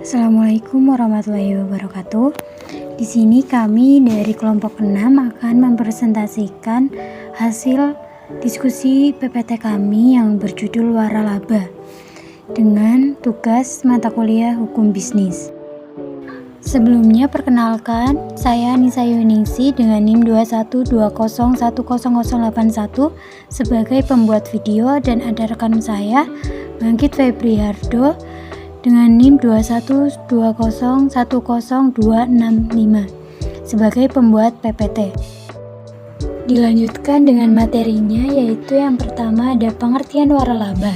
Assalamualaikum warahmatullahi wabarakatuh. Di sini kami dari kelompok 6 akan mempresentasikan hasil diskusi PPT kami yang berjudul Waralaba dengan tugas mata kuliah Hukum Bisnis. Sebelumnya perkenalkan, saya Nisa Yuningsi dengan NIM 212010081 sebagai pembuat video, dan ada rekan saya Bangkit Febriardo dengan NIM 212010265 sebagai pembuat PPT. Dilanjutkan dengan materinya, yaitu yang pertama ada pengertian waralaba.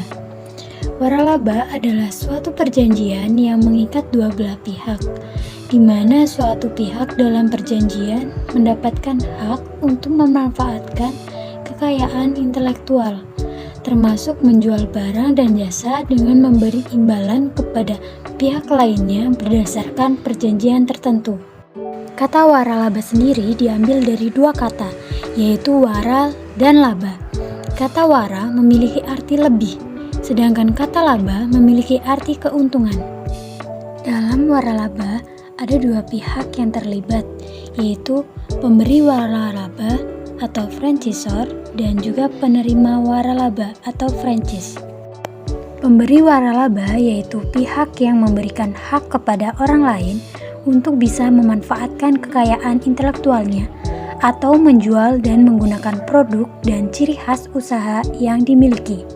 Waralaba adalah suatu perjanjian yang mengikat dua belah pihak, di mana suatu pihak dalam perjanjian mendapatkan hak untuk memanfaatkan kekayaan intelektual, termasuk menjual barang dan jasa dengan memberi imbalan kepada pihak lainnya berdasarkan perjanjian tertentu. Kata waralaba sendiri diambil dari dua kata, yaitu wara dan laba. Kata wara memiliki arti lebih, sedangkan kata laba memiliki arti keuntungan. Dalam waralaba ada dua pihak yang terlibat, yaitu pemberi waralaba atau franchisor dan juga penerima waralaba atau franchise. Pemberi waralaba yaitu pihak yang memberikan hak kepada orang lain untuk bisa memanfaatkan kekayaan intelektualnya atau menjual dan menggunakan produk dan ciri khas usaha yang dimiliki.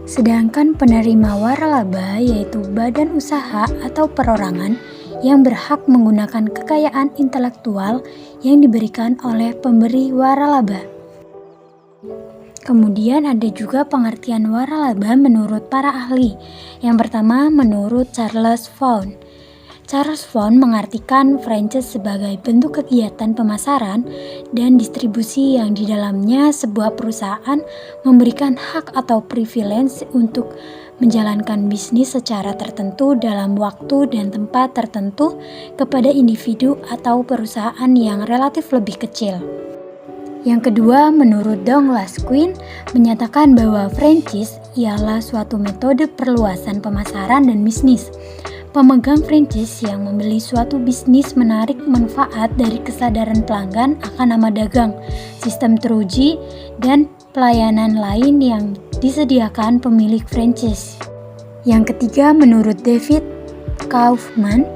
Sedangkan penerima waralaba yaitu badan usaha atau perorangan yang berhak menggunakan kekayaan intelektual yang diberikan oleh pemberi waralaba. Kemudian ada juga pengertian waralaba menurut para ahli. Yang pertama menurut Charles Vaughan. Charles Vaughan mengartikan franchise sebagai bentuk kegiatan pemasaran dan distribusi yang di dalamnya sebuah perusahaan memberikan hak atau privilege untuk menjalankan bisnis secara tertentu dalam waktu dan tempat tertentu kepada individu atau perusahaan yang relatif lebih kecil. Yang kedua, menurut Douglas Quinn menyatakan bahwa franchise ialah suatu metode perluasan pemasaran dan bisnis. Pemegang franchise yang membeli suatu bisnis menarik manfaat dari kesadaran pelanggan akan nama dagang, sistem teruji, dan pelayanan lain yang disediakan pemilik franchise. Yang ketiga, menurut David Kaufman.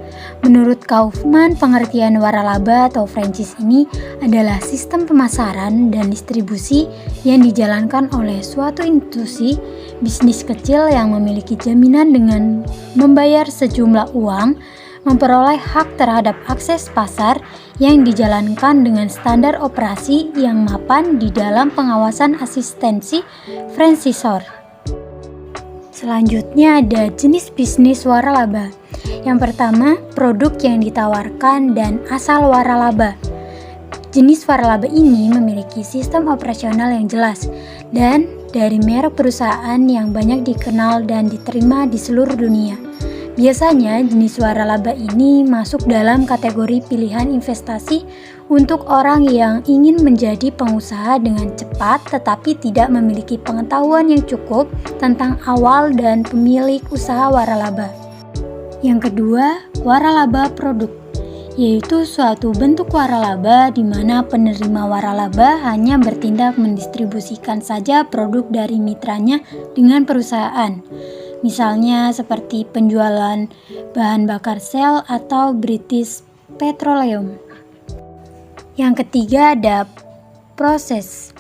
Menurut Kaufman, pengertian waralaba atau franchise ini adalah sistem pemasaran dan distribusi yang dijalankan oleh suatu institusi bisnis kecil yang memiliki jaminan dengan membayar sejumlah uang, memperoleh hak terhadap akses pasar yang dijalankan dengan standar operasi yang mapan di dalam pengawasan asistensi franchisor. Selanjutnya ada jenis bisnis waralaba. Yang pertama, produk yang ditawarkan dan asal waralaba. Jenis waralaba ini memiliki sistem operasional yang jelas dan dari merek perusahaan yang banyak dikenal dan diterima di seluruh dunia. Biasanya jenis waralaba ini masuk dalam kategori pilihan investasi untuk orang yang ingin menjadi pengusaha dengan cepat tetapi tidak memiliki pengetahuan yang cukup tentang awal dan pemilik usaha waralaba. Yang kedua, waralaba produk, yaitu suatu bentuk waralaba di mana penerima waralaba hanya bertindak mendistribusikan saja produk dari mitranya dengan perusahaan. Misalnya seperti penjualan bahan bakar Shell atau British Petroleum. Yang ketiga ada proses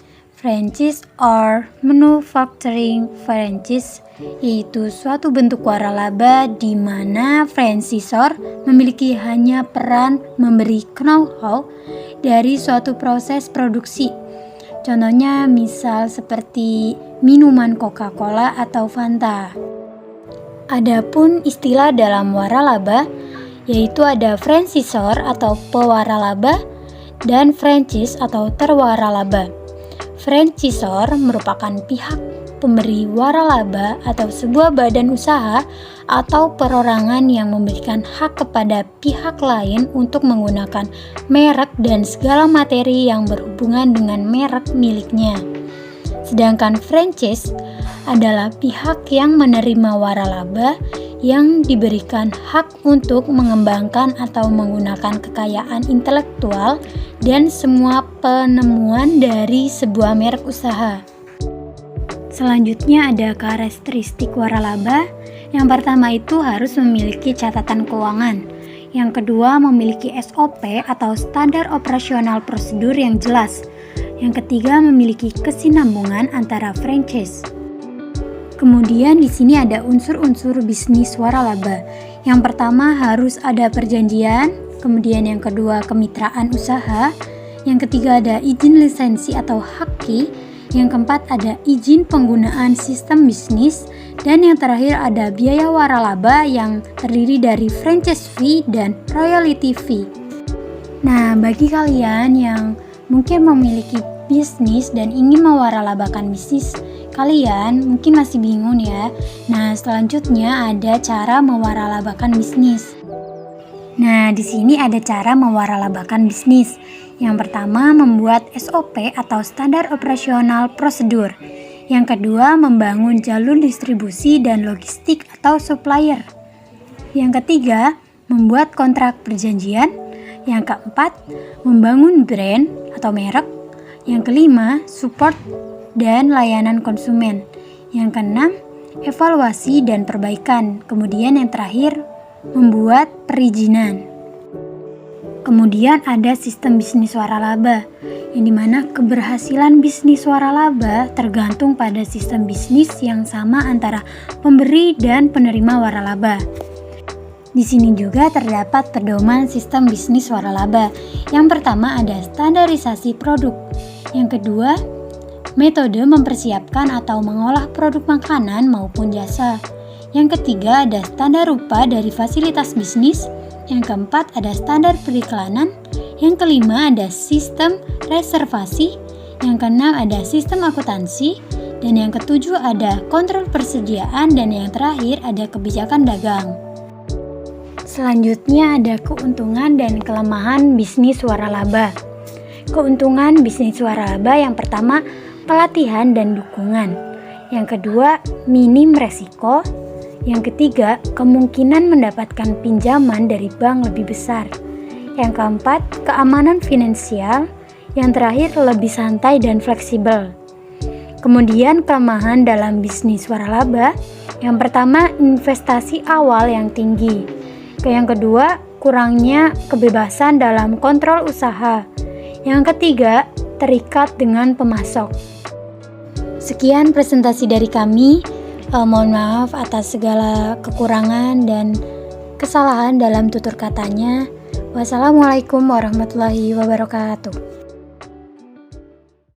franchise or manufacturing franchise, yaitu suatu bentuk waralaba di mana franchisor memiliki hanya peran memberi know-how dari suatu proses produksi. Contohnya misal seperti minuman Coca-Cola atau Fanta. Adapun istilah dalam waralaba yaitu ada franchisor atau pewaralaba dan franchise atau terwaralaba. Franchisor merupakan pihak pemberi waralaba atau sebuah badan usaha atau perorangan yang memberikan hak kepada pihak lain untuk menggunakan merek dan segala materi yang berhubungan dengan merek miliknya. Sedangkan franchise adalah pihak yang menerima waralaba yang diberikan hak untuk mengembangkan atau menggunakan kekayaan intelektual dan semua penemuan dari sebuah merek usaha. Selanjutnya ada karakteristik waralaba. Yang pertama itu harus memiliki catatan keuangan. Yang kedua memiliki SOP atau standar operasional prosedur yang jelas. Yang ketiga memiliki kesinambungan antara franchise. Kemudian di sini ada unsur-unsur bisnis waralaba. Yang pertama harus ada perjanjian, kemudian yang kedua kemitraan usaha, yang ketiga ada izin lisensi atau haki, yang keempat ada izin penggunaan sistem bisnis, dan yang terakhir ada biaya waralaba yang terdiri dari franchise fee dan royalty fee. Nah, bagi kalian yang mungkin memiliki bisnis dan ingin mewaralabakan bisnis kalian, mungkin masih bingung ya. Nah, selanjutnya ada cara mewaralabakan bisnis. Nah, di sini ada cara mewaralabakan bisnis. Yang pertama, membuat SOP atau standar operasional prosedur. Yang kedua, membangun jalur distribusi dan logistik atau supplier. Yang ketiga, membuat kontrak perjanjian. Yang keempat, membangun brand atau merek. Yang kelima, support dan layanan konsumen. Yang keenam, evaluasi dan perbaikan. Kemudian yang terakhir, membuat perizinan. Kemudian ada sistem bisnis waralaba, yang dimana keberhasilan bisnis waralaba tergantung pada sistem bisnis yang sama antara pemberi dan penerima waralaba. Di sini juga terdapat pedoman sistem bisnis waralaba. Yang pertama ada standarisasi produk. Yang kedua, metode mempersiapkan atau mengolah produk makanan maupun jasa. Yang ketiga ada standar rupa dari fasilitas bisnis. Yang keempat ada standar periklanan. Yang kelima ada sistem reservasi. Yang keenam ada sistem akuntansi. Dan yang ketujuh ada kontrol persediaan. Dan yang terakhir ada kebijakan dagang. Selanjutnya ada keuntungan dan kelemahan bisnis waralaba. Keuntungan bisnis waralaba yang pertama pelatihan dan dukungan. Yang kedua minim resiko. Yang ketiga, kemungkinan mendapatkan pinjaman dari bank lebih besar. Yang keempat, keamanan finansial. Yang terakhir, lebih santai dan fleksibel. Kemudian, kelemahan dalam bisnis waralaba. Yang pertama, investasi awal yang tinggi. Yang kedua, kurangnya kebebasan dalam kontrol usaha. Yang ketiga, terikat dengan pemasok. Sekian presentasi dari kami. Mohon maaf atas segala kekurangan dan kesalahan dalam tutur katanya. Wassalamualaikum warahmatullahi wabarakatuh.